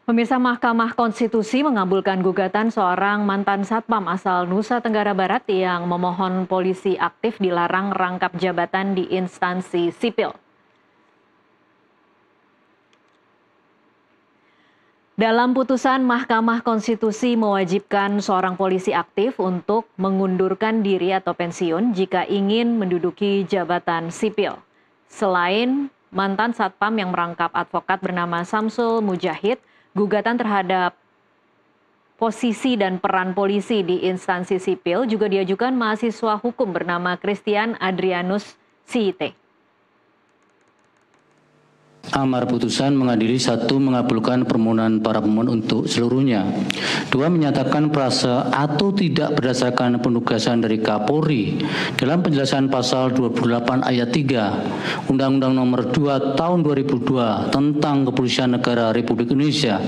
Pemirsa, Mahkamah Konstitusi mengabulkan gugatan seorang mantan Satpam asal Nusa Tenggara Barat yang memohon polisi aktif dilarang rangkap jabatan di instansi sipil. Dalam putusan, Mahkamah Konstitusi mewajibkan seorang polisi aktif untuk mengundurkan diri atau pensiun jika ingin menduduki jabatan sipil. Selain mantan Satpam yang merangkap advokat bernama Samsul Mujahid, gugatan terhadap posisi dan peran polisi di instansi sipil juga diajukan mahasiswa hukum bernama Christian Adrianus Siite. Amar putusan mengadili: 1. Mengabulkan permohonan para pemohon untuk seluruhnya. 2. Menyatakan prase atau tidak berdasarkan penugasan dari Kapolri dalam penjelasan pasal 28 ayat 3 Undang-Undang Nomor 2 Tahun 2002 tentang Kepolisian Negara Republik Indonesia,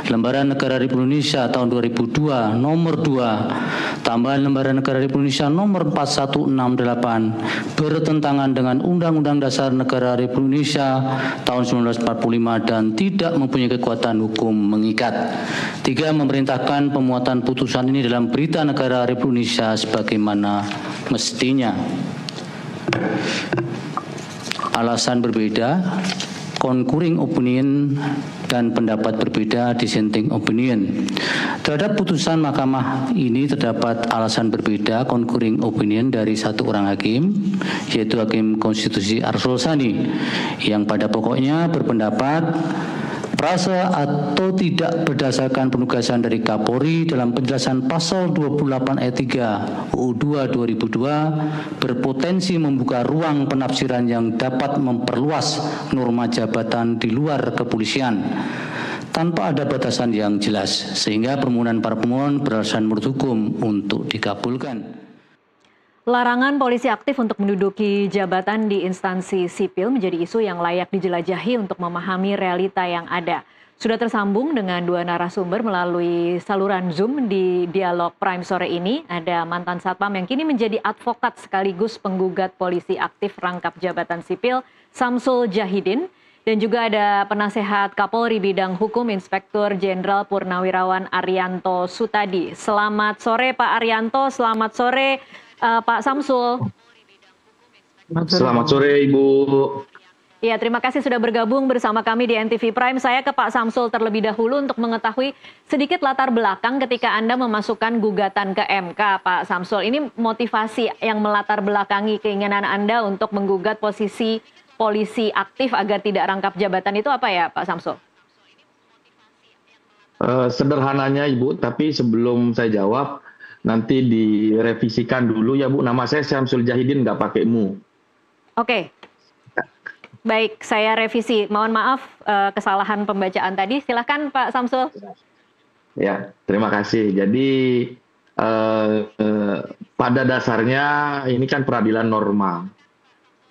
Lembaran Negara Republik Indonesia Tahun 2002 Nomor 2 tambahan Lembaran Negara Republik Indonesia Nomor 4168 bertentangan dengan Undang-Undang Dasar Negara Republik Indonesia tahun 1945 dan tidak mempunyai kekuatan hukum mengikat. 3. Memerintahkan pemuatan putusan ini dalam Berita Negara Republik Indonesia sebagaimana mestinya. Alasan berbeda, concurring opinion dan pendapat berbeda, dissenting opinion. Terhadap putusan mahkamah ini terdapat alasan berbeda, concurring opinion, dari satu orang hakim, yaitu Hakim Konstitusi Arsul Sani, yang pada pokoknya berpendapat prase atau tidak berdasarkan penugasan dari Kapolri dalam penjelasan pasal 28 ayat 3 UU 2 2002 berpotensi membuka ruang penafsiran yang dapat memperluas norma jabatan di luar kepolisian tanpa ada batasan yang jelas, sehingga permohonan para pemohon beralasan menurut hukum untuk dikabulkan. Larangan polisi aktif untuk menduduki jabatan di instansi sipil menjadi isu yang layak dijelajahi untuk memahami realita yang ada. Sudah tersambung dengan dua narasumber melalui saluran Zoom di Dialog Prime sore ini. Ada mantan Satpam yang kini menjadi advokat sekaligus penggugat polisi aktif rangkap jabatan sipil, Samsul Jahidin. Dan juga ada penasehat Kapolri bidang hukum Inspektur Jenderal Purnawirawan Arianto Sutadi. Selamat sore Pak Arianto, selamat sore Pak Samsul. Selamat sore Ibu. Ya, terima kasih sudah bergabung bersama kami di NTV Prime. Saya ke Pak Samsul terlebih dahulu untuk mengetahui sedikit latar belakang ketika Anda memasukkan gugatan ke MK, Pak Samsul. Ini motivasi yang melatar belakangi keinginan Anda untuk menggugat posisi polisi aktif agar tidak rangkap jabatan itu apa ya Pak Samsul? Sederhananya Ibu, tapi sebelum saya jawab, nanti direvisikan dulu ya Bu, nama saya Samsul Jahidin, nggak pakai mu. Oke. Baik, saya revisi. Mohon maaf kesalahan pembacaan tadi. Silahkan Pak Samsul. Ya, terima kasih. Jadi pada dasarnya ini kan peradilan norma.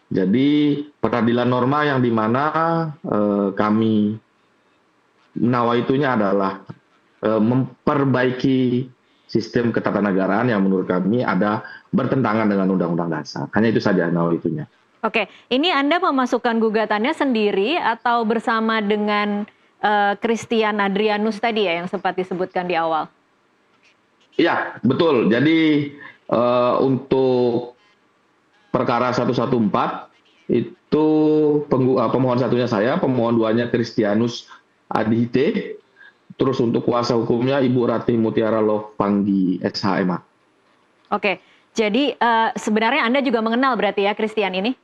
Jadi peradilan norma yang dimana kami menawaitunya adalah memperbaiki sistem ketatanegaraan yang menurut kami ada bertentangan dengan Undang-Undang Dasar. Hanya itu saja nawaitunya. Oke, ini Anda memasukkan gugatannya sendiri atau bersama dengan Christian Adrianus tadi ya yang sempat disebutkan di awal? Iya, betul. Jadi untuk perkara 114 itu pemohon satunya saya, pemohon duanya Christianus Adhite, terus untuk kuasa hukumnya Ibu Ratih Mutiara Lovanggi SHMA. Oke, jadi sebenarnya Anda juga mengenal berarti ya Christian ini?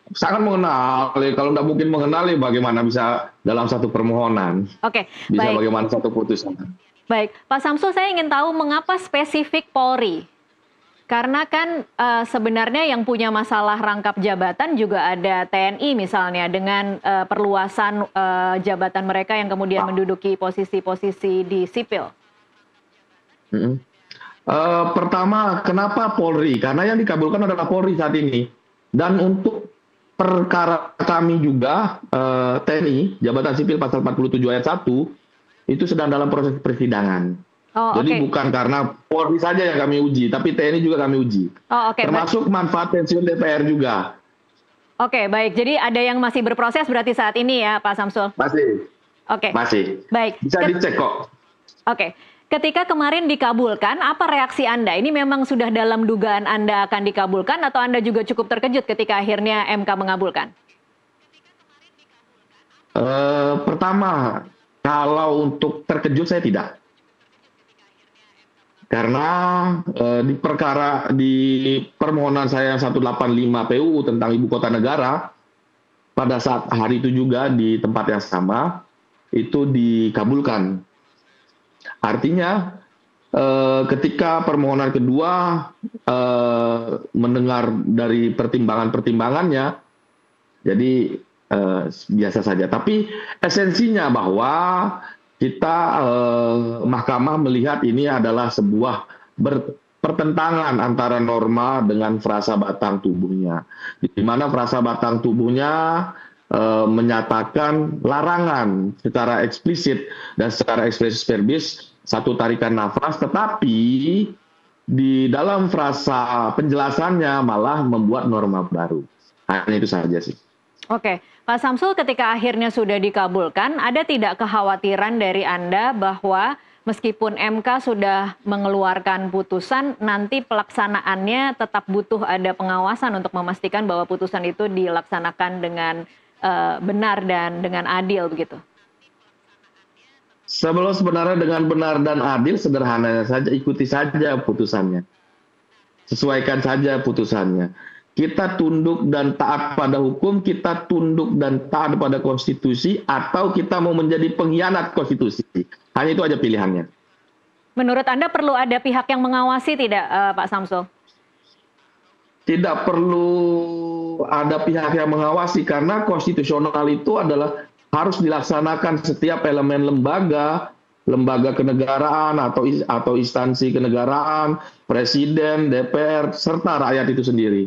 Sangat mengenal. Kalau tidak mungkin mengenal, bagaimana bisa dalam satu permohonan? Oke, bisa baik. Bagaimana satu putusan? Baik, Pak Samsul, saya ingin tahu mengapa spesifik Polri? Karena kan sebenarnya yang punya masalah rangkap jabatan juga ada TNI misalnya dengan perluasan jabatan mereka yang kemudian menduduki posisi-posisi di sipil. Pertama, kenapa Polri? Karena yang dikabulkan adalah Polri saat ini. Dan untuk perkara kami juga TNI, Jabatan Sipil Pasal 47 ayat 1, itu sedang dalam proses persidangan. Jadi bukan karena Polri saja yang kami uji, tapi TNI juga kami uji. Termasuk manfaat pensiun DPR juga. Oke, baik. Jadi ada yang masih berproses berarti saat ini ya Pak Samsul? Pasti. Oke. Masih. Baik. Bisa dicek kok. Oke. Ketika kemarin dikabulkan, apa reaksi Anda? Ini memang sudah dalam dugaan Anda akan dikabulkan atau Anda juga cukup terkejut ketika akhirnya MK mengabulkan? Pertama, kalau untuk terkejut saya tidak. Karena di permohonan saya 185 PUU tentang Ibu Kota Negara, pada saat hari itu juga di tempat yang sama, itu dikabulkan. Artinya ketika permohonan kedua mendengar dari pertimbangan-pertimbangannya, jadi biasa saja. Tapi esensinya bahwa kita mahkamah melihat ini adalah sebuah pertentangan antara norma dengan frasa batang tubuhnya. Di mana frasa batang tubuhnya menyatakan larangan secara eksplisit dan secara ekspressis verbis satu tarikan nafas, tetapi di dalam frasa penjelasannya malah membuat norma baru. Hanya itu saja sih. Oke, Pak Samsul, ketika akhirnya sudah dikabulkan, ada tidak kekhawatiran dari Anda bahwa meskipun MK sudah mengeluarkan putusan, nanti pelaksanaannya tetap butuh ada pengawasan untuk memastikan bahwa putusan itu dilaksanakan dengan benar dan dengan adil begitu? Sebelum sebenarnya dengan benar dan adil, sederhananya saja ikuti saja putusannya. Sesuaikan saja putusannya. Kita tunduk dan taat pada hukum, kita tunduk dan taat pada konstitusi, atau kita mau menjadi pengkhianat konstitusi. Hanya itu aja pilihannya. Menurut Anda perlu ada pihak yang mengawasi tidak, Pak Samsul? Tidak perlu ada pihak yang mengawasi, karena konstitusional itu adalah harus dilaksanakan setiap elemen lembaga kenegaraan atau instansi kenegaraan, presiden, DPR, serta rakyat itu sendiri.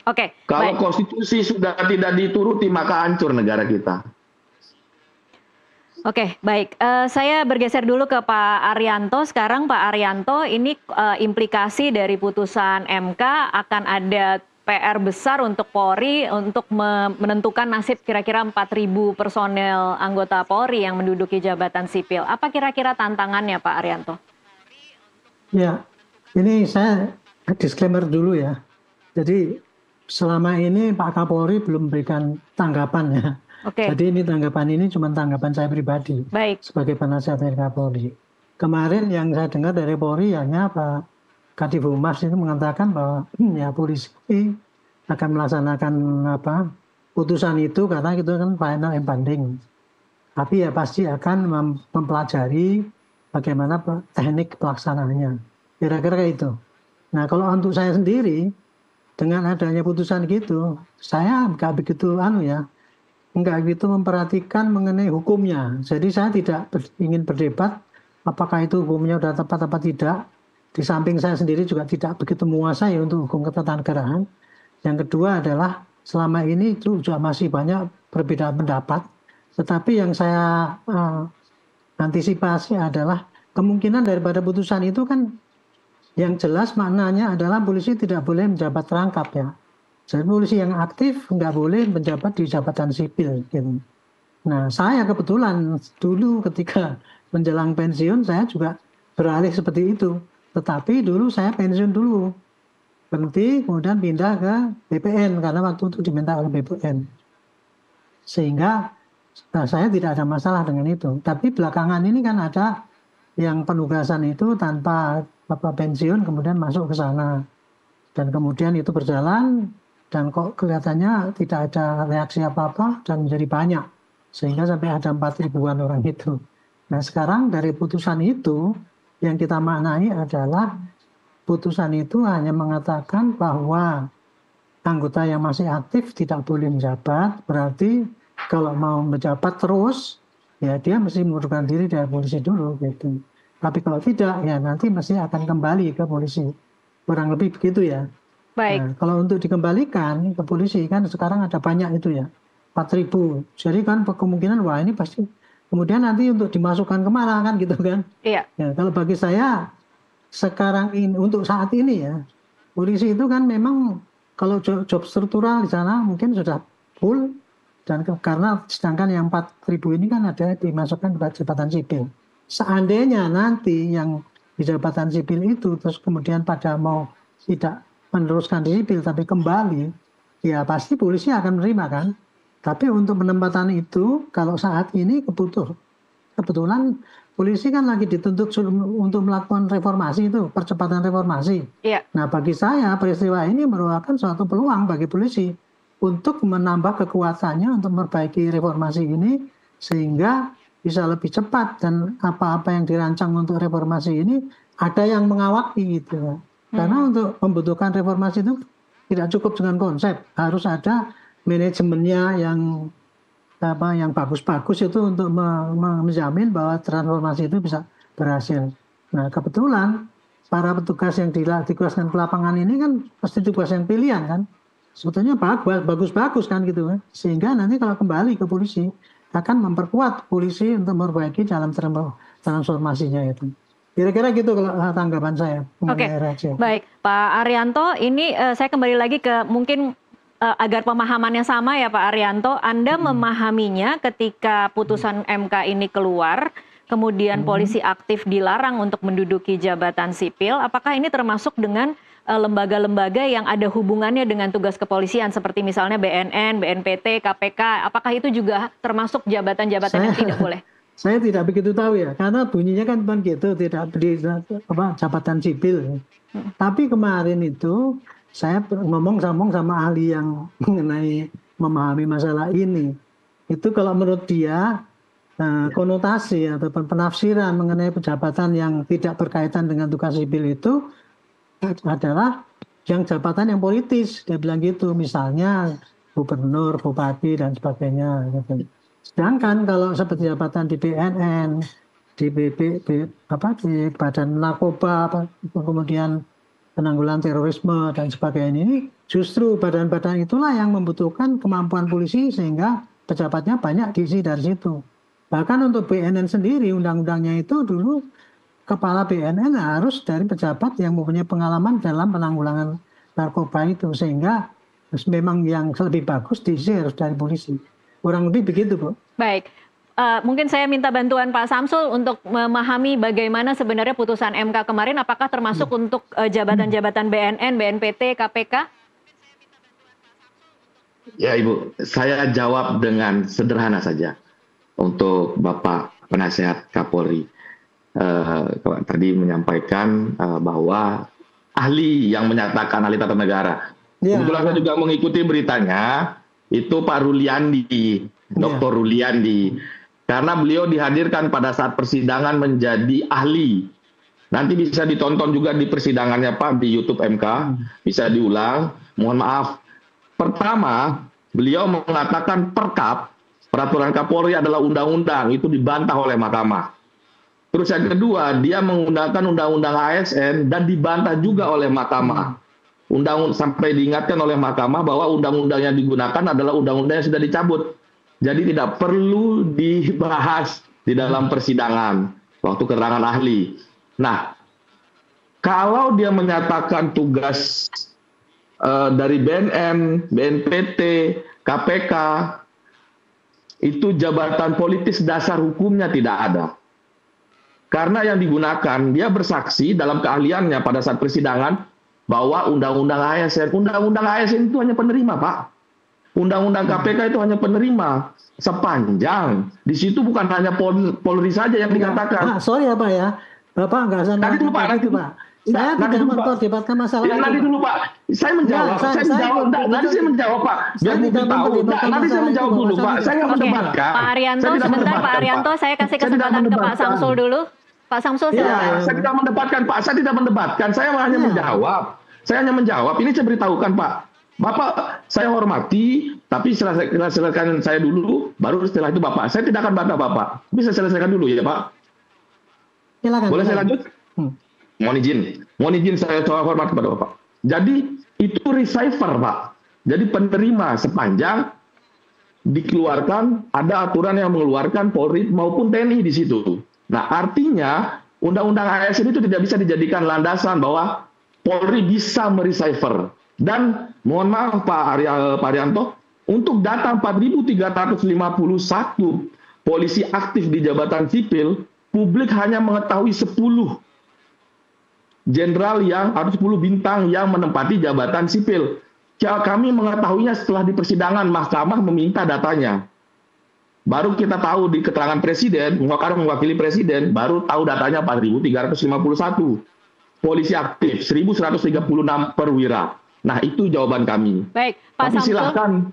Oke. Kalau konstitusi sudah tidak dituruti, maka hancur negara kita. Oke, baik. Saya bergeser dulu ke Pak Arianto. Sekarang Pak Arianto, ini implikasi dari putusan MK akan ada PR besar untuk Polri untuk menentukan nasib kira-kira 4.000 personel anggota Polri yang menduduki jabatan sipil. Apa kira-kira tantangannya, Pak Arianto? Ya, ini saya disclaimer dulu ya. Jadi selama ini Pak Kapolri belum memberikan tanggapan ya. Oke. Jadi ini tanggapan ini cuma tanggapan saya pribadi. Baik. Sebagai penasihat dari Kapolri. Kemarin yang saya dengar dari Polri hanya Pak Kadif Humas itu mengatakan bahwa ya polisi akan melaksanakan putusan itu karena itu kan final and binding. Tapi ya pasti akan mempelajari bagaimana teknik pelaksanaannya. Kira-kira kayak itu. Nah kalau untuk saya sendiri, dengan adanya putusan gitu, saya nggak begitu memperhatikan mengenai hukumnya. Jadi saya tidak ingin berdebat apakah itu hukumnya sudah tepat atau tidak. Di samping saya sendiri juga tidak begitu menguasai untuk hukum ketatanegaraan. Yang kedua adalah selama ini itu juga masih banyak perbedaan pendapat. Tetapi yang saya antisipasi adalah kemungkinan daripada putusan itu kan yang jelas maknanya adalah polisi tidak boleh menjabat rangkap ya. Jadi polisi yang aktif nggak boleh menjabat di jabatan sipil. Gitu. Nah saya kebetulan dulu ketika menjelang pensiun saya juga beralih seperti itu. Tetapi dulu saya pensiun dulu. Berhenti kemudian pindah ke BPN karena waktu itu diminta oleh BPN. Sehingga saya tidak ada masalah dengan itu. Tapi belakangan ini kan ada yang penugasan itu tanpa pensiun kemudian masuk ke sana. Dan kemudian itu berjalan dan kok kelihatannya tidak ada reaksi apa-apa dan menjadi banyak. Sehingga sampai ada 4.000-an orang itu. Nah sekarang dari putusan itu yang kita maknai adalah putusan itu hanya mengatakan bahwa anggota yang masih aktif tidak boleh menjabat. Berarti kalau mau menjabat terus ya dia mesti mengundurkan diri dari polisi dulu gitu. Tapi kalau tidak, ya nanti mesti akan kembali ke polisi. Kurang lebih begitu ya. Baik. Nah, kalau untuk dikembalikan ke polisi, kan sekarang ada banyak itu ya. 4.000. Jadi kan kemungkinan, wah ini pasti. Kemudian nanti untuk dimasukkan kemana kan gitu kan. Iya. Ya, kalau bagi saya, sekarang ini, untuk saat ini ya, polisi itu kan memang, kalau job struktural di sana mungkin sudah full. karena sedangkan yang 4.000 ini kan ada dimasukkan ke jabatan sipil. Seandainya nanti yang di jabatan sipil itu terus kemudian pada mau tidak meneruskan di sipil tapi kembali, ya pasti polisi akan menerima kan. Tapi untuk penempatan itu kalau saat ini kebetulan polisi kan lagi dituntut untuk melakukan reformasi itu, percepatan reformasi. Iya. Nah bagi saya peristiwa ini merupakan suatu peluang bagi polisi untuk menambah kekuatannya untuk memperbaiki reformasi ini sehingga bisa lebih cepat dan apa-apa yang dirancang untuk reformasi ini ada yang mengawaki gitu. Karena untuk membutuhkan reformasi itu tidak cukup dengan konsep, harus ada manajemennya yang bagus-bagus itu untuk menjamin bahwa transformasi itu bisa berhasil. Nah kebetulan para petugas yang ditugaskan ke lapangan ini kan pasti tugas yang pilihan kan, sebetulnya bagus-bagus kan gitu kan, sehingga nanti kalau kembali ke polisi akan memperkuat polisi untuk memperbaiki dalam transformasinya itu. Kira-kira gitu kalau tanggapan saya. Oke, baik Pak Arianto, ini saya kembali lagi ke mungkin agar pemahamannya sama ya Pak Arianto, Anda memahaminya ketika putusan MK ini keluar, kemudian polisi aktif dilarang untuk menduduki jabatan sipil, apakah ini termasuk dengan lembaga-lembaga yang ada hubungannya dengan tugas kepolisian seperti misalnya BNN, BNPT, KPK, apakah itu juga termasuk jabatan-jabatan yang tidak boleh? Saya tidak begitu tahu ya, karena bunyinya kan bukan gitu, tidak di jabatan sipil. Tapi kemarin itu saya ngomong sama ahli yang mengenai memahami masalah ini. Itu kalau menurut dia konotasi ataupun penafsiran mengenai jabatan yang tidak berkaitan dengan tugas sipil itu adalah yang jabatan yang politis. Dia bilang gitu, misalnya gubernur, bupati dan sebagainya. Gitu. Sedangkan kalau seperti jabatan di BNN, di di Badan Narkoba, kemudian penanggulangan terorisme dan sebagainya, ini justru badan-badan itulah yang membutuhkan kemampuan polisi sehingga pejabatnya banyak diisi dari situ. Bahkan untuk BNN sendiri undang-undangnya itu dulu kepala BNN harus dari pejabat yang mempunyai pengalaman dalam penanggulangan narkoba itu, sehingga memang yang lebih bagus diisi harus dari polisi. Kurang lebih begitu, Bu. Baik. Mungkin saya minta bantuan Pak Samsul untuk memahami bagaimana sebenarnya putusan MK kemarin, apakah termasuk untuk jabatan-jabatan BNN, BNPT, KPK? Ya Ibu, saya jawab dengan sederhana saja untuk Bapak Penasehat Kapolri. Tadi menyampaikan bahwa ahli yang menyatakan ahli tata negara. Kebetulan saya juga mengikuti beritanya, itu Pak Ruliandi, Dr. Ruliandi. Karena beliau dihadirkan pada saat persidangan menjadi ahli. Nanti bisa ditonton juga di persidangannya Pak di YouTube MK, bisa diulang. Mohon maaf. Pertama, beliau mengatakan peraturan Kapolri adalah undang-undang, itu dibantah oleh Mahkamah. Terus yang kedua, dia menggunakan undang-undang ASN dan dibantah juga oleh Mahkamah. Sampai diingatkan oleh Mahkamah bahwa undang-undang yang digunakan adalah undang-undang yang sudah dicabut. Jadi tidak perlu dibahas di dalam persidangan waktu keterangan ahli. Nah, kalau dia menyatakan tugas dari BNN, BNPT, KPK, itu jabatan politis, dasar hukumnya tidak ada. Karena yang digunakan, dia bersaksi dalam keahliannya pada saat persidangan bahwa undang-undang ASN itu hanya penerima, Pak. Undang-undang KPK itu hanya penerima. Sepanjang di situ bukan hanya Polri saja yang dikatakan. Sorry ya Pak ya, Bapak nggak usah nanti dulu Pak. Saya tidak memperdebatkan masalah itu. Nanti dulu Pak, saya menjawab. Nanti saya menjawab Pak. Biar publik tahu. Nanti saya menjawab dulu Pak. Saya nggak mendebatkan. Pak Arianto, sebentar Pak Arianto, saya kasih kesempatan ke Pak Samsul dulu. Pak Samsul silakan. Saya tidak mendebatkan Pak. Saya tidak mendebatkan. Saya hanya menjawab. Saya hanya menjawab. Ini saya beritahukan Pak. Bapak, saya hormati, tapi selesaikan saya dulu, baru setelah itu Bapak. Saya tidak akan bantah Bapak. Bisa selesaikan dulu ya Pak. Silakan. Boleh saya lanjut? Mohon izin saya hormat kepada Bapak. Jadi itu receiver Pak. Jadi penerima sepanjang dikeluarkan, ada aturan yang mengeluarkan Polri maupun TNI di situ. Nah artinya undang-undang ASN itu tidak bisa dijadikan landasan bahwa Polri bisa mereceiver. Dan mohon maaf Pak Arianto, Untuk data 4.351 polisi aktif di jabatan sipil, publik hanya mengetahui 10 jenderal atau 10 bintang yang menempati jabatan sipil. Kami mengetahuinya setelah di persidangan, mahkamah meminta datanya. Baru kita tahu di keterangan presiden, karena mewakili presiden, baru tahu datanya 4.351 polisi aktif, 1.136 perwira. Nah, itu jawaban kami. Baik, Pak Samsul. Silahkan.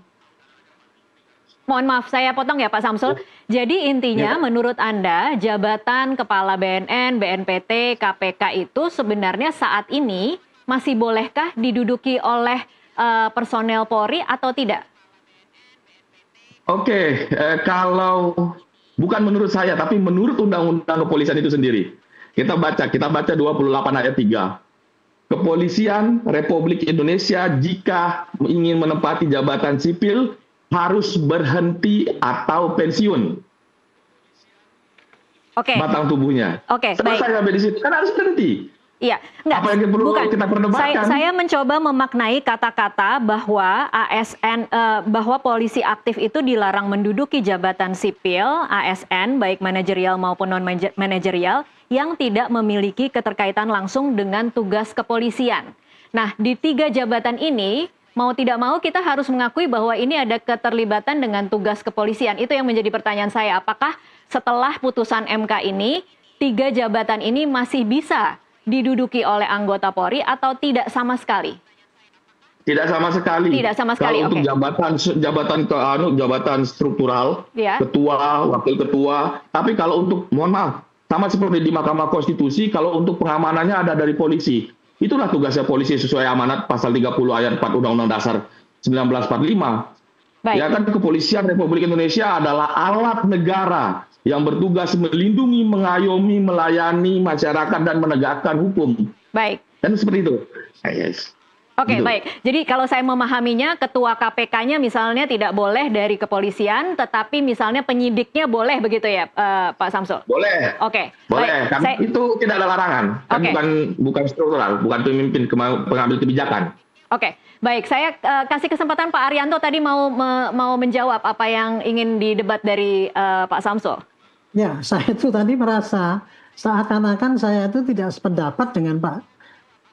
Mohon maaf, saya potong ya Pak Samsul. Jadi intinya menurut Anda, jabatan Kepala BNN, BNPT, KPK itu sebenarnya saat ini masih bolehkah diduduki oleh personel Polri atau tidak? Oke, kalau bukan menurut saya, tapi menurut Undang-Undang Kepolisian itu sendiri. Kita baca 28 ayat 3. Kepolisian Republik Indonesia jika ingin menempati jabatan sipil harus berhenti atau pensiun. Oke. Batang tubuhnya. Oke, selesai baik. sampai di situ, kan harus berhenti. Iya, enggak. Apa yang perlu kita perdebatkan? Saya mencoba memaknai kata-kata bahwa bahwa polisi aktif itu dilarang menduduki jabatan sipil ASN baik manajerial maupun non manajerial yang tidak memiliki keterkaitan langsung dengan tugas kepolisian. Nah, di 3 jabatan ini mau tidak mau kita harus mengakui bahwa ini ada keterlibatan dengan tugas kepolisian. Itu yang menjadi pertanyaan saya. Apakah setelah putusan MK ini 3 jabatan ini masih bisa diduduki oleh anggota Polri atau tidak sama sekali? Tidak sama sekali. Tidak sama sekali. Kalau untuk jabatan struktural, ya. Ketua, Wakil Ketua. Tapi kalau untuk, mohon maaf, sama seperti di Mahkamah Konstitusi, kalau untuk pengamanannya ada dari polisi. Itulah tugasnya polisi sesuai amanat pasal 30 ayat 4 Undang-Undang Dasar 1945. Baik. Ya kan, Kepolisian Republik Indonesia adalah alat negara yang bertugas melindungi, mengayomi, melayani masyarakat dan menegakkan hukum. Baik. Dan seperti itu. Yes. Oke, Gitu. baik. Jadi kalau saya memahaminya, ketua KPK-nya misalnya tidak boleh dari kepolisian, tetapi misalnya penyidiknya boleh begitu ya, Pak Samsul? Boleh. Oke. Boleh. Baik. Itu tidak ada larangan. Kan Oke. bukan struktural, bukan pemimpin pengambil kebijakan. Oke, baik. Saya kasih kesempatan Pak Arianto tadi mau menjawab apa yang ingin didebat dari Pak Samsul. Ya, saya itu tadi merasa seakan-akan saya itu tidak sependapat dengan Pak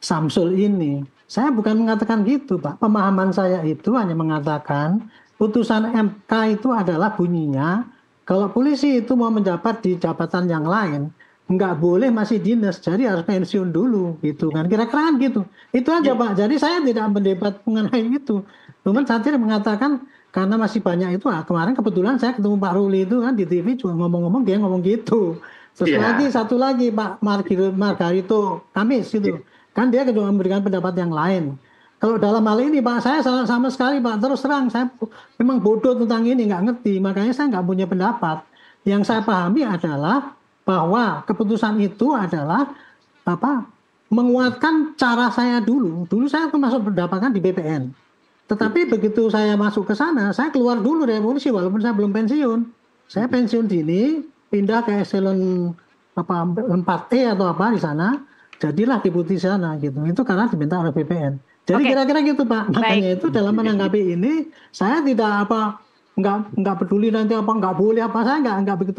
Samsul ini. Saya bukan mengatakan gitu, Pak. Pemahaman saya itu hanya mengatakan putusan MK itu adalah bunyinya kalau polisi itu mau menjabat di jabatan yang lain, nggak boleh masih dinas, jadi harus pensiun dulu, gitu kan. Kira-kira kan gitu. Itu aja, Pak. Jadi saya tidak mendebat mengenai itu. Cuman saya tidak mengatakan karena masih banyak itu. Kemarin kebetulan saya ketemu Pak Ruli itu kan di TV cuma ngomong-ngomong, dia ngomong gitu. Terus satu lagi Pak Margarito Kamis gitu. Kan dia juga memberikan pendapat yang lain. Kalau dalam hal ini Pak, saya sama sekali Pak, terus terang saya memang bodoh tentang ini, nggak ngerti. Makanya saya nggak punya pendapat. Yang saya pahami adalah bahwa keputusan itu adalah menguatkan cara saya dulu. Dulu saya termasuk mendapatkan di BPN. Tetapi begitu saya masuk ke sana, saya keluar dulu dari polisi walaupun saya belum pensiun. Saya pensiun dini, pindah ke eselon 4E atau apa di sana, jadilah deputi sana gitu. Itu karena diminta oleh BPN. Jadi kira-kira gitu Pak. Makanya itu dalam menanggapi ini, saya tidak nggak peduli nanti nggak boleh saya nggak begitu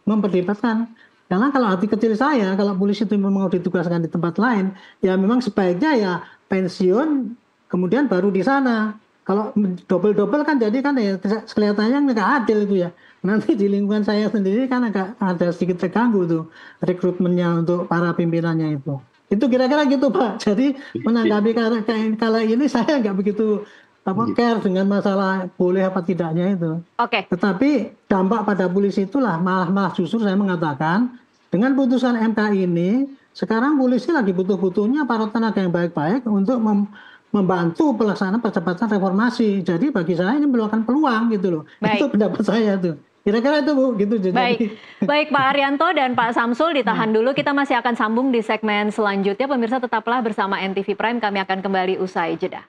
memperdebatkan. Karena kalau hati kecil saya, kalau polisi itu memang ditugaskan di tempat lain, ya memang sebaiknya ya pensiun kemudian baru di sana. Kalau double kan jadi kan ya kelihatannya nggak adil itu ya. Nanti di lingkungan saya sendiri kan agak ada sedikit terganggu tuh rekrutmennya untuk para pimpinannya itu. Itu kira-kira gitu Pak. Jadi menanggapi kalau ini saya nggak begitu care dengan masalah boleh apa tidaknya itu. Oke. Tetapi dampak pada polisi itulah malah justru saya mengatakan dengan putusan MK ini sekarang polisi lagi butuh-butuhnya para tenaga yang baik-baik untuk membantu pelaksanaan percepatan reformasi. Jadi bagi saya ini merupakan peluang gitu loh. Baik. Itu pendapat saya tuh. Kira-kira itu Bu, gitu. Baik Pak Arianto dan Pak Samsul ditahan dulu. Kita masih akan sambung di segmen selanjutnya. Pemirsa tetaplah bersama NTV Prime. Kami akan kembali usai jeda.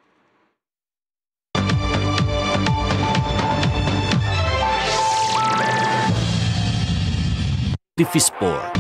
TV Sport.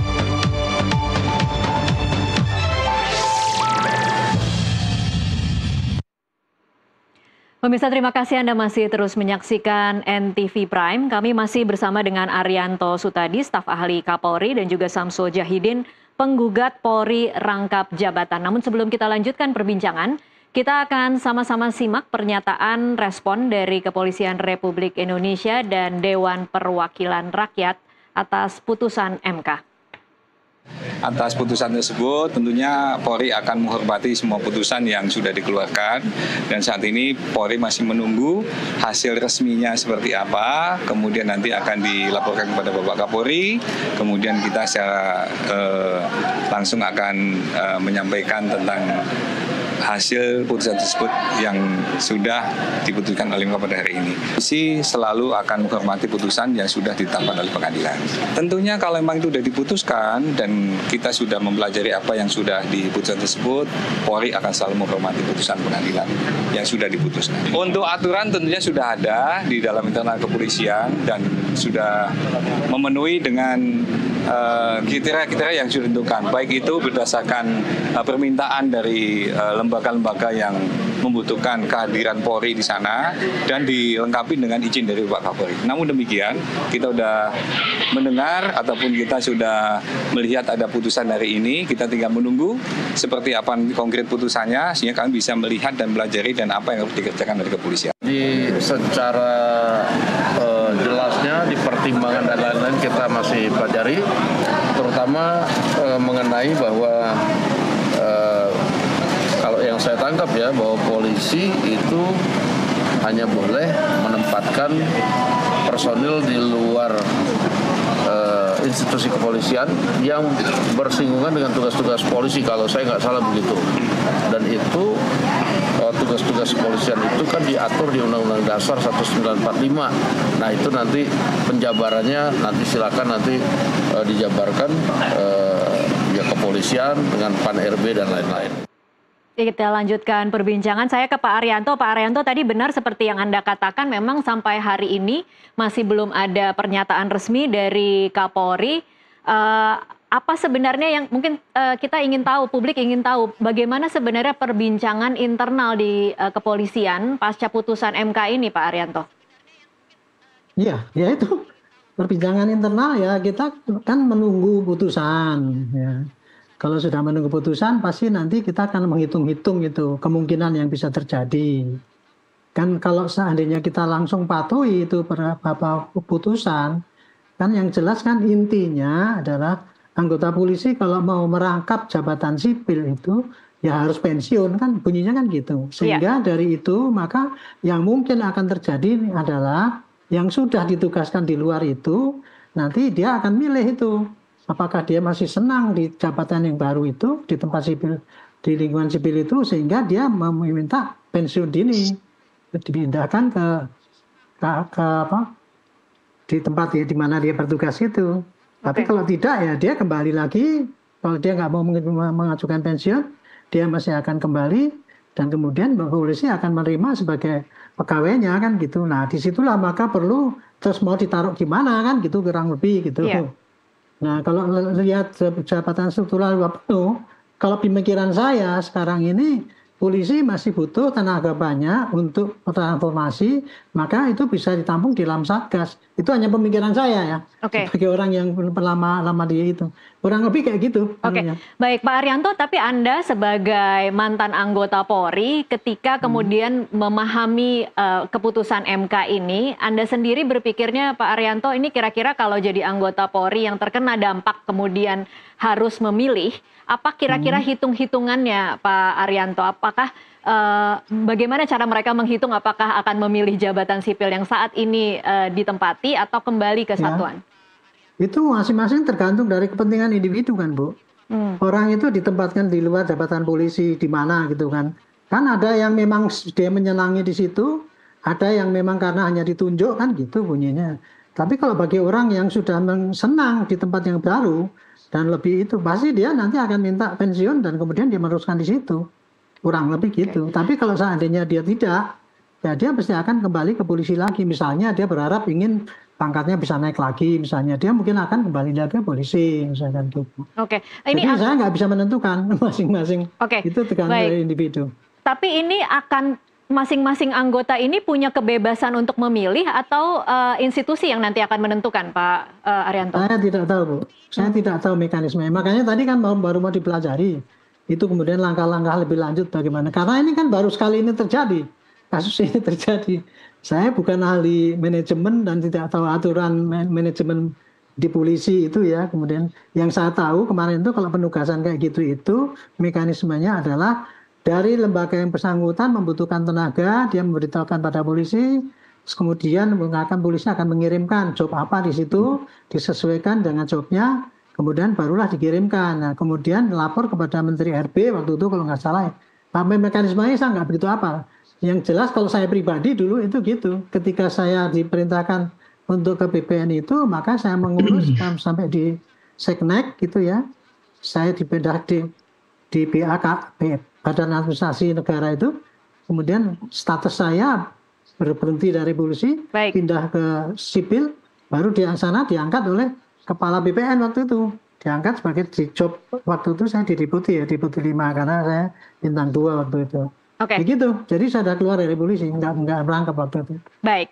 Pemirsa, terima kasih Anda masih terus menyaksikan NTV Prime. Kami masih bersama dengan Arianto Sutadi, staf ahli Kapolri, dan juga Samsul Jahidin, penggugat Polri rangkap jabatan. Namun sebelum kita lanjutkan perbincangan, kita akan sama-sama simak pernyataan respon dari Kepolisian Republik Indonesia dan Dewan Perwakilan Rakyat atas putusan MK. Atas putusan tersebut tentunya Polri akan menghormati semua putusan yang sudah dikeluarkan, dan saat ini Polri masih menunggu hasil resminya seperti apa, kemudian nanti akan dilaporkan kepada Bapak Kapolri, kemudian kita secara langsung akan menyampaikan tentang hasil putusan tersebut yang sudah diputuskan oleh MK pada hari ini. Polisi selalu akan menghormati putusan yang sudah ditetapkan oleh pengadilan. Tentunya kalau memang itu sudah diputuskan dan kita sudah mempelajari apa yang sudah diputuskan tersebut, Polri akan selalu menghormati putusan pengadilan yang sudah diputuskan. Untuk aturan tentunya sudah ada di dalam internal kepolisian dan sudah memenuhi dengan kriteria-kriteria yang sudah ditentukan, baik itu berdasarkan permintaan dari lembaga-lembaga yang membutuhkan kehadiran Polri di sana dan dilengkapi dengan izin dari Pak Kapolri. Namun demikian, kita sudah mendengar ataupun kita sudah melihat ada putusan hari ini, kita tinggal menunggu seperti apa konkret putusannya sehingga kami bisa melihat dan pelajari dan apa yang harus dikerjakan dari kepolisian. Secara jelasnya di pertimbangan dan lain-lain kita masih pelajari, terutama mengenai bahwa kalau yang saya tangkap ya, bahwa polisi itu hanya boleh menempatkan personil di luar institusi kepolisian yang bersinggungan dengan tugas-tugas polisi, kalau saya nggak salah begitu. Dan itu tugas-tugas kepolisian itu kan diatur di Undang-Undang Dasar 1945. Nah itu nanti penjabarannya nanti silakan nanti dijabarkan ya kepolisian dengan Pan RB dan lain-lain. Kita lanjutkan perbincangan. Saya ke Pak Arianto. Pak Arianto, tadi benar seperti yang Anda katakan, memang sampai hari ini masih belum ada pernyataan resmi dari Kapolri. Apa sebenarnya yang mungkin kita ingin tahu, publik ingin tahu, bagaimana sebenarnya perbincangan internal di kepolisian pasca putusan MK ini, Pak Arianto? Iya, ya itu perbincangan internal ya, kita kan menunggu putusan. Ya. Kalau sudah menunggu putusan, pasti nanti kita akan menghitung-hitung itu kemungkinan yang bisa terjadi. Kan kalau seandainya kita langsung patuhi itu beberapa putusan, kan yang jelas kan intinya adalah anggota polisi kalau mau merangkap jabatan sipil itu ya harus pensiun, kan bunyinya kan gitu. Sehingga dari itu maka yang mungkin akan terjadi adalah yang sudah ditugaskan di luar itu nanti dia akan milih itu. Apakah dia masih senang di jabatan yang baru itu, di tempat sipil, di lingkungan sipil itu, sehingga dia meminta pensiun dini, dipindahkan ke apa, di tempat ya, di mana dia bertugas itu. Tapi kalau tidak ya dia kembali lagi, kalau dia nggak mau mengajukan pensiun, dia masih akan kembali, dan kemudian polisi akan menerima sebagai pegawainya kan gitu. Nah disitulah maka perlu terus mau ditaruh di mana kan gitu, kurang lebih gitu. Yeah. Nah, kalau lihat jabatan struktural penuh, kalau pemikiran saya sekarang ini polisi masih butuh tenaga banyak untuk transformasi, maka itu bisa ditampung di dalam Satgas. Itu hanya pemikiran saya ya. Sebagai orang yang lama dia itu. Kurang lebih kayak gitu. Baik Pak Arianto, tapi Anda sebagai mantan anggota Polri, ketika kemudian memahami keputusan MK ini, Anda sendiri berpikirnya Pak Arianto, ini kira-kira kalau jadi anggota Polri yang terkena dampak kemudian harus memilih, apa kira-kira hitung-hitungannya Pak Arianto? Apakah bagaimana cara mereka menghitung apakah akan memilih jabatan sipil yang saat ini ditempati atau kembali ke satuan? Itu masing-masing tergantung dari kepentingan individu kan Bu. Orang itu ditempatkan di luar jabatan polisi di mana gitu kan. Kan ada yang memang dia menyenangi di situ, ada yang memang karena hanya ditunjuk kan gitu bunyinya. Tapi kalau bagi orang yang sudah senang di tempat yang baru dan lebih itu, pasti dia nanti akan minta pensiun dan kemudian dia meneruskan di situ. Kurang lebih gitu. Tapi kalau seandainya dia tidak, ya dia pasti akan kembali ke polisi lagi. Misalnya dia berharap ingin pangkatnya bisa naik lagi, misalnya dia mungkin akan kembali lagi ke polisi, misalkan gitu. Jadi saya nggak bisa menentukan masing-masing. Itu tergantung dari individu. Tapi ini akan masing-masing anggota ini punya kebebasan untuk memilih atau institusi yang nanti akan menentukan, Pak Arianto? Saya tidak tahu, Bu. Saya tidak tahu mekanisme. Makanya tadi kan baru mau dipelajari. Itu kemudian langkah-langkah lebih lanjut bagaimana. Karena ini kan baru sekali ini terjadi. Kasus ini terjadi. Saya bukan ahli manajemen dan tidak tahu aturan manajemen di polisi itu ya. Kemudian yang saya tahu kemarin itu kalau penugasan kayak gitu itu mekanismenya adalah dari lembaga yang bersangkutan membutuhkan tenaga, dia memberitahukan pada polisi, kemudian polisi akan mengirimkan job apa di situ, disesuaikan dengan jobnya, kemudian barulah dikirimkan. Nah, kemudian lapor kepada Menteri RB waktu itu kalau nggak salah. Tapi mekanismenya saya nggak begitu apa. Yang jelas kalau saya pribadi dulu itu gitu. Ketika saya diperintahkan untuk ke BPN itu, maka saya mengurus sampai di Seknek gitu ya. Saya dipindah di BAK, Badan Administrasi Negara itu, kemudian status saya berhenti dari polisi, pindah ke sipil, baru di sana diangkat oleh Kepala BPN waktu itu. Diangkat sebagai di job waktu itu saya di Deputi 5 karena saya bintang 2 waktu itu. Oke. Begitu, jadi saya sudah keluar dari polisi, nggak merangkap waktu itu. Baik,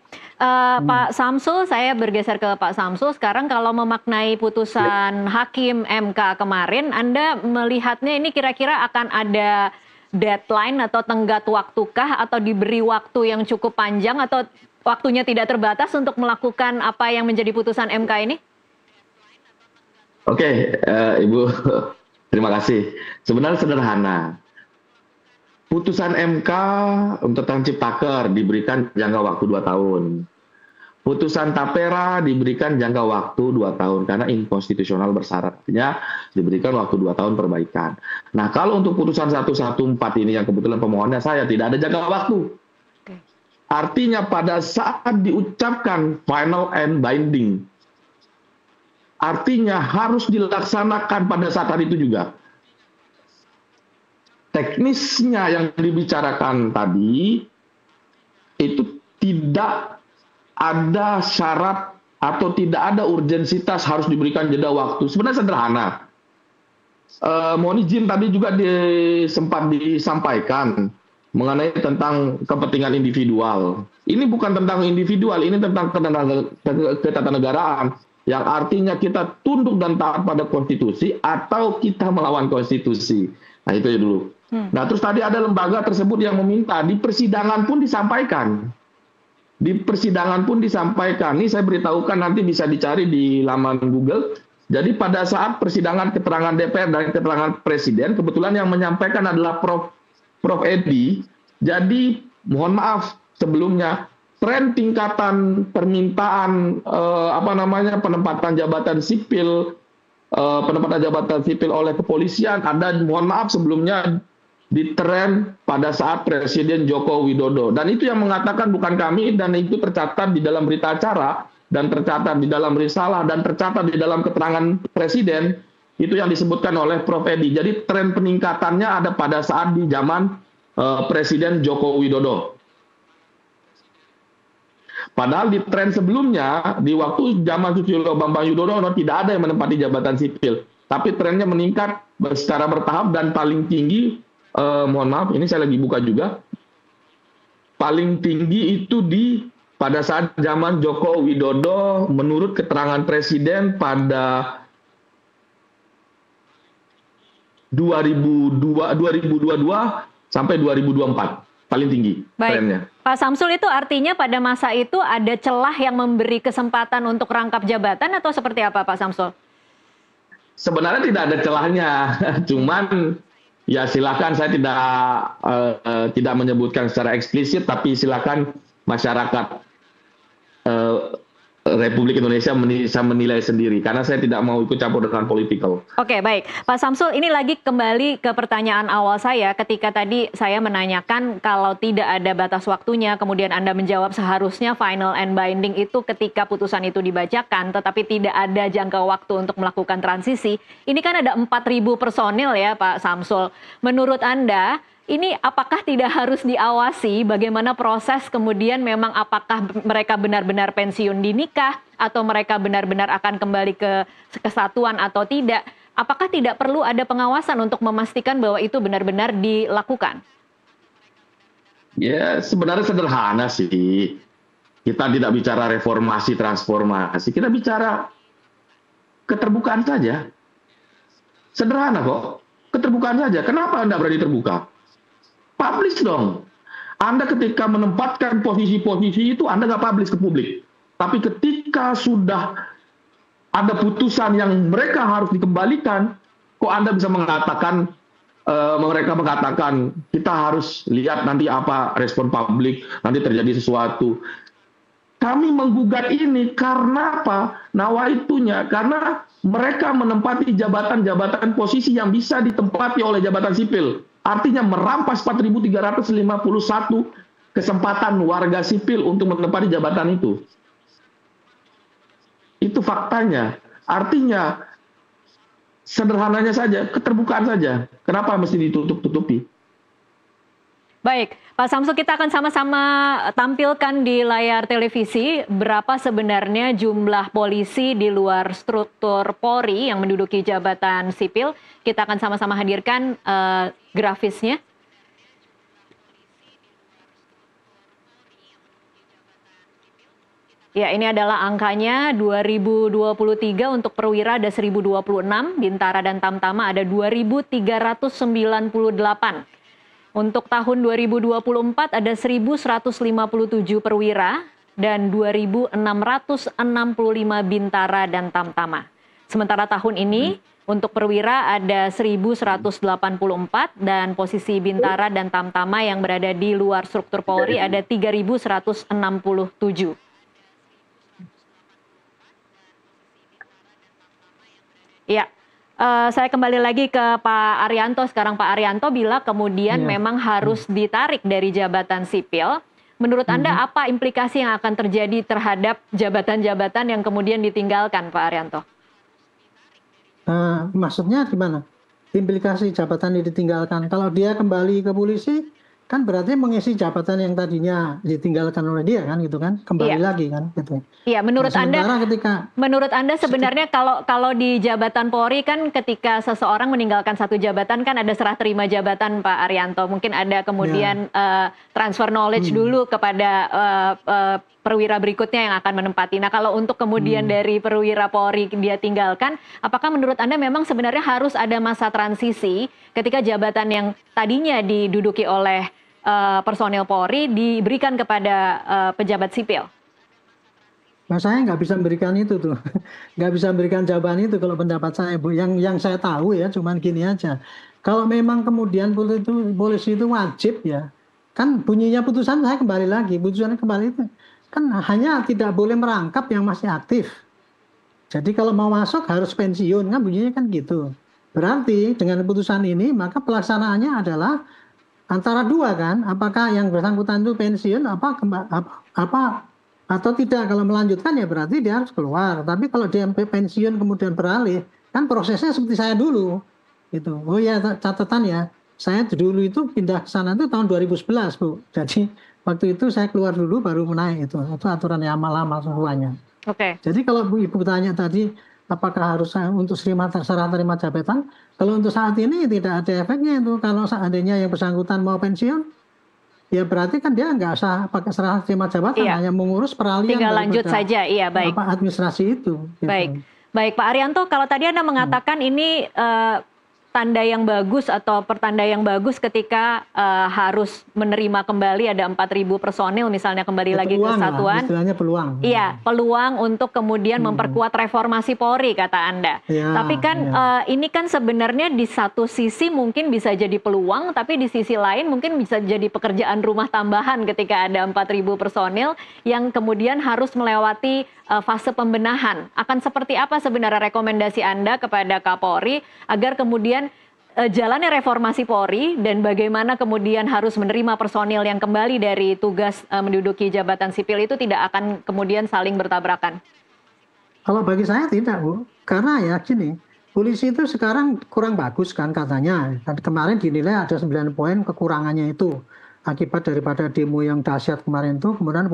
Pak Samsul, saya bergeser ke Pak Samsul. Sekarang kalau memaknai putusan Hakim MK kemarin, Anda melihatnya ini kira-kira akan ada deadline atau tenggat waktukah atau diberi waktu yang cukup panjang atau waktunya tidak terbatas untuk melakukan apa yang menjadi putusan MK ini? Oke, Ibu, terima kasih. Sebenarnya sederhana. Putusan MK untuk tentang Ciptaker diberikan jangka waktu 2 tahun. Putusan Tapera diberikan jangka waktu 2 tahun karena inkonstitusional bersyarat. Artinya diberikan waktu 2 tahun perbaikan. Nah, kalau untuk putusan 114 ini yang kebetulan pemohonnya saya tidak ada jangka waktu. Artinya pada saat diucapkan final and binding, artinya harus dilaksanakan pada saat hari itu juga. Teknisnya yang dibicarakan tadi itu tidak ada syarat atau tidak ada urgensitas harus diberikan jeda waktu. Sebenarnya sederhana. Mohon izin tadi juga sempat disampaikan mengenai tentang kepentingan individual. Ini bukan tentang individual, ini tentang ketatanegaraan. Yang artinya kita tunduk dan taat pada konstitusi atau kita melawan konstitusi. Nah itu ya dulu. Nah terus tadi ada lembaga tersebut yang meminta, di persidangan pun disampaikan. Di persidangan pun disampaikan. Ini saya beritahukan nanti bisa dicari di laman Google. Jadi pada saat persidangan keterangan DPR dan keterangan Presiden, kebetulan yang menyampaikan adalah Prof. Edi. Jadi mohon maaf sebelumnya, tren tingkatan permintaan penempatan jabatan sipil oleh kepolisian ada, mohon maaf sebelumnya, di tren pada saat Presiden Joko Widodo. Dan itu yang mengatakan bukan kami, dan itu tercatat di dalam berita acara, dan tercatat di dalam risalah, dan tercatat di dalam keterangan Presiden, itu yang disebutkan oleh Prof. Edi. Jadi tren peningkatannya ada pada saat di zaman Presiden Joko Widodo. Padahal di tren sebelumnya, di waktu zaman Susilo Bambang Yudhoyono tidak ada yang menempati jabatan sipil. Tapi trennya meningkat secara bertahap dan paling tinggi, mohon maaf, ini saya lagi buka juga. Paling tinggi itu pada saat zaman Joko Widodo menurut keterangan Presiden pada 2022 sampai 2024. Paling tinggi trennya. Pak Samsul, itu artinya pada masa itu ada celah yang memberi kesempatan untuk rangkap jabatan atau seperti apa Pak Samsul? Sebenarnya tidak ada celahnya, cuman ya silakan, saya tidak menyebutkan secara eksplisit, tapi silakan masyarakat Republik Indonesia bisa menilai sendiri, karena saya tidak mau ikut campur dengan politikal. Oke, baik. Pak Samsul, ini lagi kembali ke pertanyaan awal saya ketika tadi saya menanyakan kalau tidak ada batas waktunya, kemudian Anda menjawab seharusnya final and binding itu ketika putusan itu dibacakan, tetapi tidak ada jangka waktu untuk melakukan transisi. Ini kan ada 4.000 personil ya Pak Samsul. Menurut Anda, ini apakah tidak harus diawasi bagaimana proses kemudian memang apakah mereka benar-benar pensiun di nikah atau mereka benar-benar akan kembali ke kesatuan atau tidak? Apakah tidak perlu ada pengawasan untuk memastikan bahwa itu benar-benar dilakukan? Ya, sebenarnya sederhana sih. Kita tidak bicara reformasi, transformasi. Kita bicara keterbukaan saja. Sederhana kok. Keterbukaan saja. Kenapa Anda berani terbuka? Publish dong. Anda ketika menempatkan posisi-posisi itu, Anda nggak publish ke publik. Tapi ketika sudah ada putusan yang mereka harus dikembalikan, kok Anda bisa mengatakan, mereka mengatakan, kita harus lihat nanti apa respon publik, nanti terjadi sesuatu. Kami menggugat ini karena apa? Nawaitunya, karena mereka menempati jabatan-jabatan posisi yang bisa ditempati oleh jabatan sipil. Artinya merampas 4.351 kesempatan warga sipil untuk menempati jabatan itu. Itu faktanya. Artinya, sederhananya saja, keterbukaan saja. Kenapa mesti ditutup-tutupi? Baik, Pak Samsu, kita akan sama-sama tampilkan di layar televisi berapa sebenarnya jumlah polisi di luar struktur Polri yang menduduki jabatan sipil. Kita akan sama-sama hadirkan grafisnya. Ya, ini adalah angkanya 2023 untuk perwira ada 1026, Bintara dan Tamtama ada 2398. Untuk tahun 2024 ada 1157 perwira dan 2665 Bintara dan Tamtama. Sementara tahun ini untuk perwira ada 1184 dan posisi Bintara dan Tamtama yang berada di luar struktur Polri ada 3167. Ya. Saya kembali lagi ke Pak Arianto sekarang. Pak Arianto bilang kemudian memang harus ditarik dari jabatan sipil. Menurut Anda apa implikasi yang akan terjadi terhadap jabatan-jabatan yang kemudian ditinggalkan, Pak Arianto? Maksudnya gimana? Implikasi jabatan yang ditinggalkan. Kalau dia kembali ke polisi, kan berarti mengisi jabatan yang tadinya ditinggalkan oleh dia kan, gitu kan? Kembali lagi kan, gitu. Iya, menurut Anda sebenarnya kalau di jabatan Polri kan ketika seseorang meninggalkan satu jabatan kan ada serah terima jabatan, Pak Arianto. Mungkin ada kemudian transfer knowledge dulu kepada perwira berikutnya yang akan menempati. Nah, kalau untuk kemudian dari perwira Polri dia tinggalkan, apakah menurut Anda memang sebenarnya harus ada masa transisi ketika jabatan yang tadinya diduduki oleh personel Polri diberikan kepada pejabat sipil? Nah, saya nggak bisa memberikan itu tuh, nggak bisa memberikan jawaban itu kalau pendapat saya, Bu. Yang saya tahu ya, cuman gini aja. Kalau memang kemudian polisi itu wajib ya, kan bunyinya putusan saya kembali lagi, putusannya kembali itu kan hanya tidak boleh merangkap yang masih aktif. Jadi kalau mau masuk harus pensiun, kan bunyinya kan gitu. Berarti dengan putusan ini maka pelaksanaannya adalah antara dua kan, apakah yang bersangkutan itu pensiun apa atau tidak. Kalau melanjutkan ya berarti dia harus keluar. Tapi kalau dia pensiun kemudian beralih, kan prosesnya seperti saya dulu. Gitu. Oh ya, catatan ya, saya dulu itu pindah ke sana itu tahun 2011, Bu. Jadi waktu itu saya keluar dulu baru naik itu aturan yang lama semuanya. Oke. Jadi kalau Bu Ibu tanya tadi apakah harus untuk serah terima jabatan, kalau untuk saat ini tidak ada efeknya itu. Kalau seandainya yang bersangkutan mau pensiun, ya berarti kan dia nggak usah pakai serah terima jabatan, hanya mengurus peralihan. Tinggal lanjut saja, iya baik. Apa administrasi itu. Baik, baik Pak Arianto, kalau tadi Anda mengatakan ini tanda yang bagus atau pertanda yang bagus ketika harus menerima kembali ada 4.000 personil misalnya kembali lagi ke satuan. Istilahnya peluang. Iya, peluang untuk kemudian memperkuat reformasi Polri kata Anda. Ya, tapi kan ini kan sebenarnya di satu sisi mungkin bisa jadi peluang, tapi di sisi lain mungkin bisa jadi pekerjaan rumah tambahan ketika ada 4.000 personil yang kemudian harus melewati fase pembenahan. Akan seperti apa sebenarnya rekomendasi Anda kepada Kapolri agar kemudian jalannya reformasi Polri dan bagaimana kemudian harus menerima personil yang kembali dari tugas menduduki jabatan sipil itu tidak akan kemudian saling bertabrakan? Kalau bagi saya tidak, Bu. Karena ya gini, polisi itu sekarang kurang bagus kan katanya. Dan kemarin dinilai ada 9 poin kekurangannya itu. Akibat daripada demo yang dahsyat kemarin itu, kemudian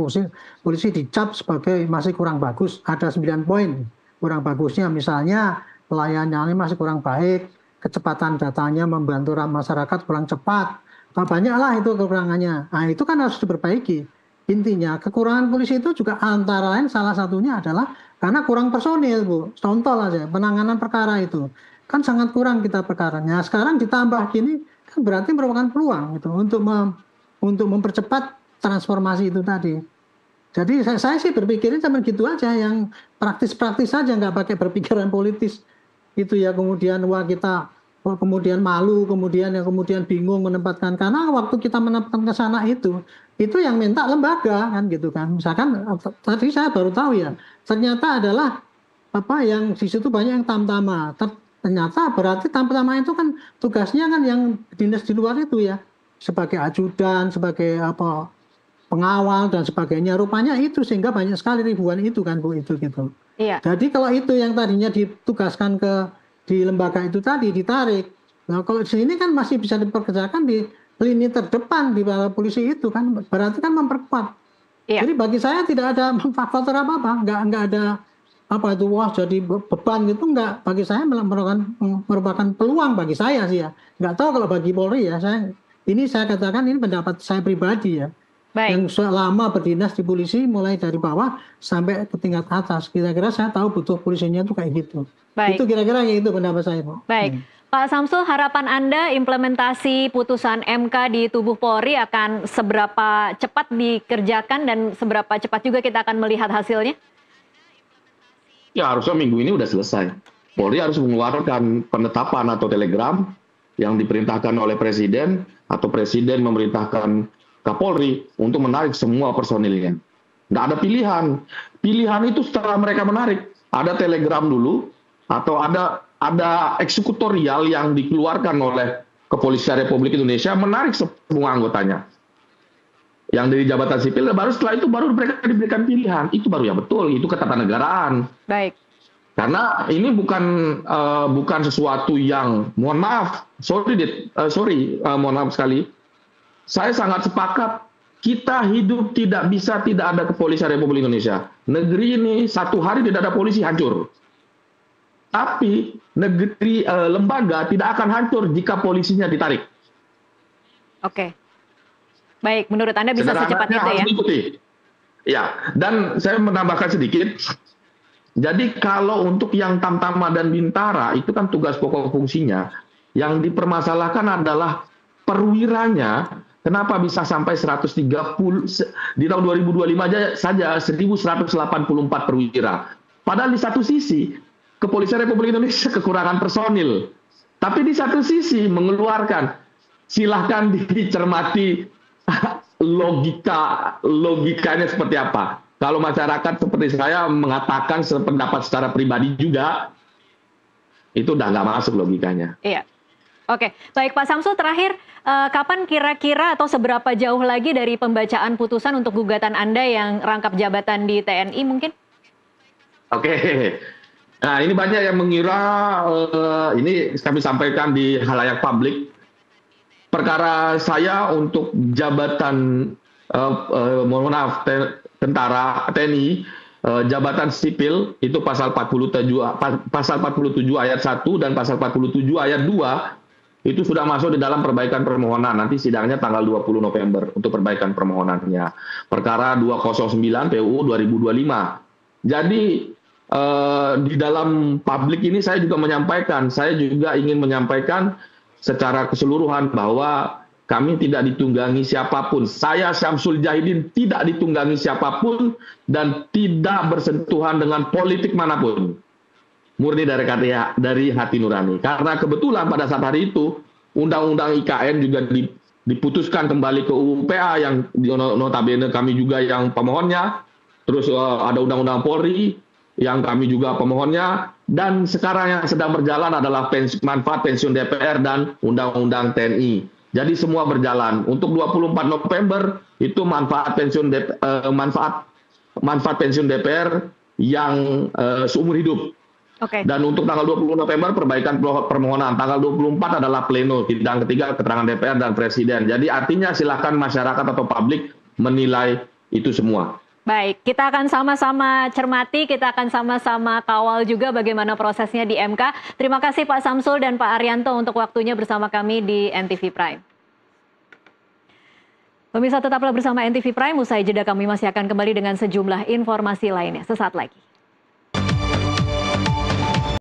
polisi dicap sebagai masih kurang bagus. Ada 9 poin kurang bagusnya, misalnya pelayanannya masih kurang baik, kecepatan datanya membantu masyarakat kurang cepat, Banyaklah itu kekurangannya. Nah, itu kan harus diperbaiki. Intinya, kekurangan polisi itu juga antara lain salah satunya adalah karena kurang personil, Bu. Contoh aja, penanganan perkara itu. Kan sangat kurang kita perkaranya. Sekarang ditambah gini, kan berarti merupakan peluang gitu, untuk mempercepat transformasi itu tadi. Jadi saya sih berpikirnya cuma gitu aja, yang praktis-praktis saja, nggak pakai berpikiran politis itu ya. Kemudian wah kita kemudian malu, kemudian bingung menempatkan, karena waktu kita menempatkan ke sana itu yang minta lembaga kan gitu kan. Misalkan tadi saya baru tahu ya, ternyata adalah yang di situ banyak yang tamtama. Ternyata berarti tamtama itu kan tugasnya kan yang dinas di luar itu ya, sebagai ajudan, sebagai pengawal dan sebagainya, rupanya itu, sehingga banyak sekali ribuan itu kan Bu, itu gitu. Iya. Jadi kalau itu yang tadinya ditugaskan di lembaga itu tadi ditarik, nah kalau di sini kan masih bisa dipekerjakan di lini terdepan di para polisi itu kan, berarti kan memperkuat. Iya. Jadi bagi saya tidak ada faktor apa-apa, nggak ada wah jadi beban gitu, nggak. Bagi saya merupakan peluang bagi saya sih ya. Nggak tahu kalau bagi Polri ya, saya katakan ini pendapat saya pribadi ya. Baik. Yang selama berdinas di polisi mulai dari bawah sampai ke tingkat atas, kira-kira saya tahu butuh polisinya itu kayak gitu. Baik. Itu kira-kira ya, itu pendapat saya, Bu. Baik. Pak Samsul, harapan Anda implementasi putusan MK di tubuh Polri akan seberapa cepat dikerjakan dan seberapa cepat juga kita akan melihat hasilnya? Ya harusnya minggu ini udah selesai. Polri harus mengeluarkan penetapan atau telegram yang diperintahkan oleh Presiden, atau Presiden memerintahkan Kapolri untuk menarik semua personilnya. Nggak ada pilihan. Pilihan itu setelah mereka menarik. Ada telegram dulu, atau ada eksekutorial yang dikeluarkan oleh Kepolisian Republik Indonesia menarik semua anggotanya. Yang dari jabatan sipil, baru setelah itu baru mereka diberikan pilihan. Itu baru yang betul, itu ketatanegaraan. Baik. Karena ini bukan sesuatu yang, mohon maaf, mohon maaf sekali. Saya sangat sepakat, kita hidup tidak ada Kepolisian Republik Indonesia. Negeri ini satu hari tidak ada polisi, hancur. Tapi negeri lembaga tidak akan hancur jika polisinya ditarik. Oke. Baik, menurut Anda bisa secepat itu ya? Diikuti. Ya, dan saya menambahkan sedikit. Jadi kalau untuk yang Tamtama dan Bintara, itu kan tugas pokok fungsinya. Yang dipermasalahkan adalah perwiranya. Kenapa bisa sampai 130, di tahun 2025 saja 1.184 perwira. Padahal di satu sisi, Kepolisian Republik Indonesia kekurangan personil. Tapi di satu sisi mengeluarkan, silahkan dicermati logikanya seperti apa. Kalau masyarakat seperti saya mengatakan sependapat secara pribadi juga, itu udah nggak masuk logikanya. Iya. Oke, baik Pak Samsul, terakhir kapan kira-kira atau seberapa jauh lagi dari pembacaan putusan untuk gugatan Anda yang rangkap jabatan di TNI mungkin? Oke, nah ini banyak yang mengira, ini kami sampaikan di halayak publik, perkara saya untuk jabatan, mohon maaf, tentara TNI, jabatan sipil itu pasal 47 ayat 1 dan pasal 47 ayat 2 itu sudah masuk di dalam perbaikan permohonan. Nanti sidangnya tanggal 20 November untuk perbaikan permohonannya. Perkara 209 PUU 2025. Jadi di dalam publik ini saya juga ingin menyampaikan secara keseluruhan bahwa kami tidak ditunggangi siapapun. Saya Syamsul Jahidin tidak ditunggangi siapapun dan tidak bersentuhan dengan politik manapun. Murni dari hati nurani. Karena kebetulan pada saat hari itu Undang-Undang IKN juga diputuskan kembali ke UPA yang notabene kami juga yang pemohonnya. Terus ada Undang-Undang Polri yang kami juga pemohonnya. Dan sekarang yang sedang berjalan adalah manfaat pensiun DPR dan Undang-Undang TNI. Jadi semua berjalan. Untuk 24 November itu manfaat pensiun DPR yang seumur hidup. Okay. Dan untuk tanggal 20 November perbaikan permohonan. Tanggal 24 adalah pleno sidang ketiga keterangan DPR dan Presiden. Jadi artinya silakan masyarakat atau publik menilai itu semua. Baik, kita akan sama-sama cermati, kita akan sama-sama kawal juga bagaimana prosesnya di MK. Terima kasih Pak Samsul dan Pak Arianto untuk waktunya bersama kami di NTV Prime. Pemirsa tetaplah bersama NTV Prime, usai jeda kami masih akan kembali dengan sejumlah informasi lainnya. Sesaat lagi.